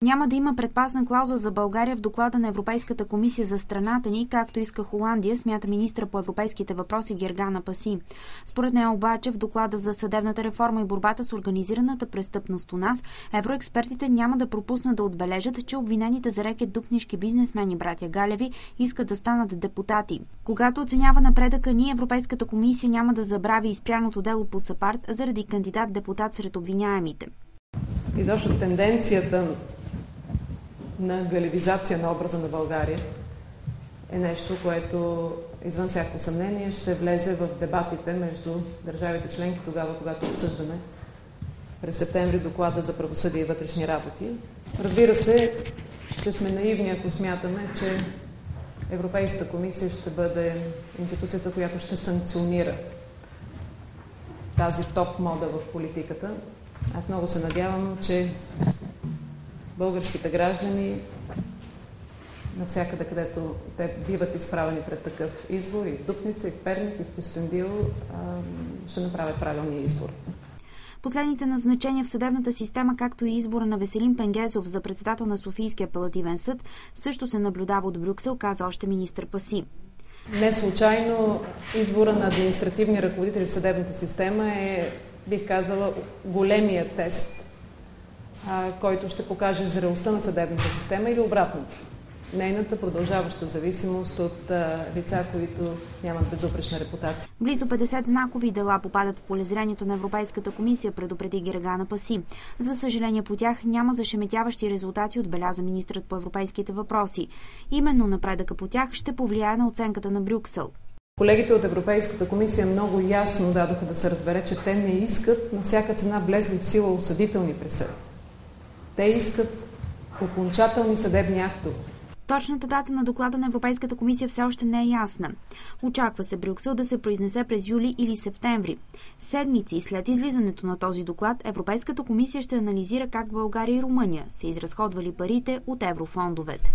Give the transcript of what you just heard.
Няма да има предпазна клауза за България в доклада на Европейската комисия за страната ни, както иска Холандия, смята министъра по европейските въпроси Гергана Паси. Според нея обаче в доклада за съдебната реформа и борбата с организираната престъпност у нас, евроекспертите няма да пропуснат да отбележат, че обвинените за рекет дупнишки бизнесмени братя Галеви искат да станат депутати. Когато оценява напредъка ни, Европейската комисия няма да забрави изпряното дело по САПАРД заради кандидат-депутат сред обвиняемите. Изобщо тенденцията на галевизация на образа на България е нещо, което извън всяко съмнение ще влезе в дебатите между държавите членки тогава, когато обсъждаме през септември доклада за правосъдие и вътрешни работи. Разбира се, ще сме наивни, ако смятаме, че Европейската комисия ще бъде институцията, която ще санкционира тази топ мода в политиката. Аз много се надявам, че българските граждани, навсякъде, където те биват изправени пред такъв избор, и в Дупница, и в Перник, и в Кюстендил, ще направят правилния избор. Последните назначения в съдебната система, както и избора на Веселин Пенгезов за председател на Софийския апелативен съд, също се наблюдава от Брюксел, каза още министър Паси. Не случайно избора на административни ръководители в съдебната система е, бих казала, големия тест, който ще покаже зрелостта на съдебната система или обратното. Нейната продължаваща зависимост от лица, които нямат безупречна репутация. Близо 50 знакови дела попадат в полезрението на Европейската комисия, предупреди Гергана Паси. За съжаление по тях няма зашеметяващи резултати, отбеляза министрът по европейските въпроси. Именно напредъка по тях ще повлияе на оценката на Брюксел. Колегите от Европейската комисия много ясно дадоха да се разбере, че те не искат на всяка цена влезли в сила осъдителни присъди. Те искат окончателни съдебни актове. Точната дата на доклада на Европейската комисия все още не е ясна. Очаква се Брюксел да се произнесе през юли или септември. Седмици след излизането на този доклад, Европейската комисия ще анализира как България и Румъния са изразходвали парите от еврофондовете.